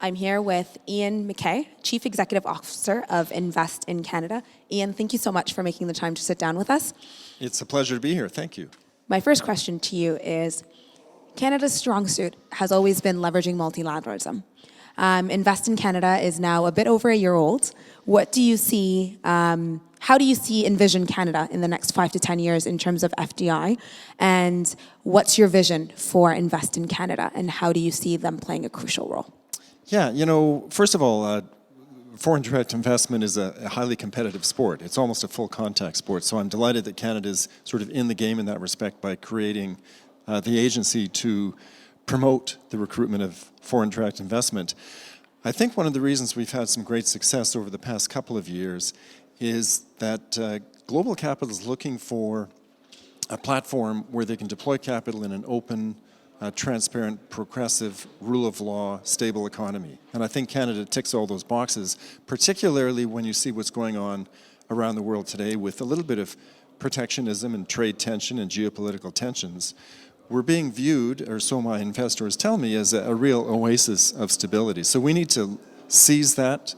I'm here with Ian McKay, Chief Executive Officer of Invest in Canada. Ian, thank you so much for making the time to sit down with us. It's a pleasure to be here. Thank you. My first question to you is, Canada's strong suit has always been leveraging multilateralism. Invest in Canada is now a bit over a year old. What do you see, how do you envision Canada in the next 5 to 10 years in terms of FDI? And what's your vision for Invest in Canada, and how do you see them playing a crucial role? Yeah, you know, first of all, foreign direct investment is a highly competitive sport. It's almost a full contact sport. So I'm delighted that Canada's sort of in the game in that respect by creating the agency to promote the recruitment of foreign direct investment. I think one of the reasons we've had some great success over the past couple of years is that global capital is looking for a platform where they can deploy capital in an open, transparent, progressive, rule of law, stable economy. And I think Canada ticks all those boxes, particularly when you see what's going on around the world today with a little bit of protectionism and trade tension and geopolitical tensions. We're being viewed, or so my investors tell me, as a real oasis of stability. So we need to seize that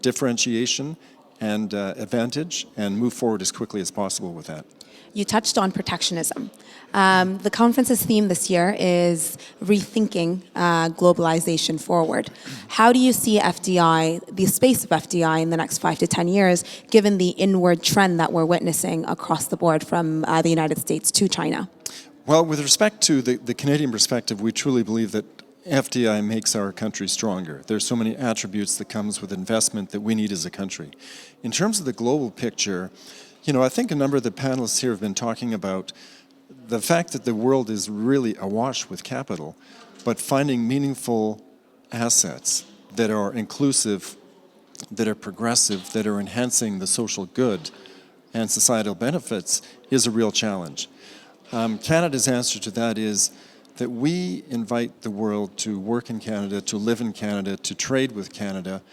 differentiation and advantage and move forward as quickly as possible with that. You touched on protectionism. The conference's theme this year is rethinking globalization forward. How do you see FDI, the space of FDI in the next 5 to 10 years, given the inward trend that we're witnessing across the board from the United States to China? Well, with respect to the Canadian perspective, we truly believe that FDI makes our country stronger. There's so many attributes that comes with investment that we need as a country. In terms of the global picture, you know, I think a number of the panelists here have been talking about the fact that the world is really awash with capital, but finding meaningful assets that are inclusive, that are progressive, that are enhancing the social good and societal benefits is a real challenge. Canada's answer to that is that we invite the world to work in Canada, to live in Canada, to trade with Canada,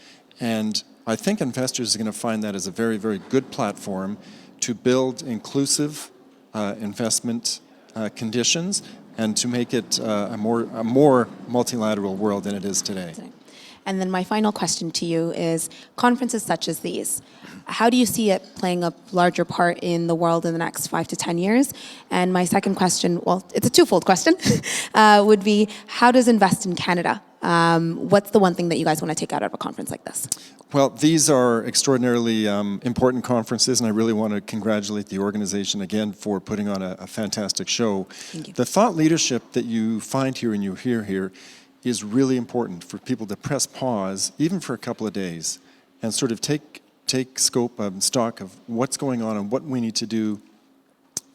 and I think investors are going to find that as a very, very good platform to build inclusive investment conditions and to make it a more multilateral world than it is today. And then my final question to you is, conferences such as these, how do you see it playing a larger part in the world in the next 5 to 10 years? And my second question, well, it's a twofold question, would be, how does Invest in Canada, what's the one thing that you guys want to take out of a conference like this? Well, these are extraordinarily important conferences, and I really want to congratulate the organization again for putting on a fantastic show. Thank you. The thought leadership that you find here and you hear here is really important for people to press pause, even for a couple of days, and sort of take scope and stock of what's going on and what we need to do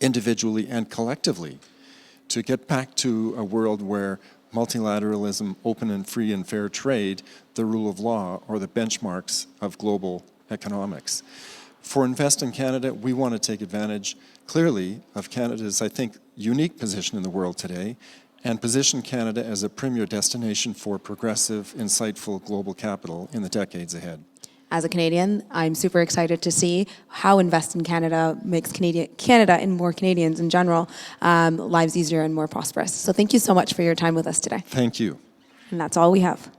individually and collectively to get back to a world where multilateralism, open and free and fair trade, the rule of law, are the benchmarks of global economics. For Invest in Canada, we want to take advantage clearly of Canada's, I think, unique position in the world today, and position Canada as a premier destination for progressive, insightful global capital in the decades ahead. As a Canadian, I'm super excited to see how Invest in Canada makes Canada and more Canadians in general lives easier and more prosperous. So thank you so much for your time with us today. Thank you. And that's all we have.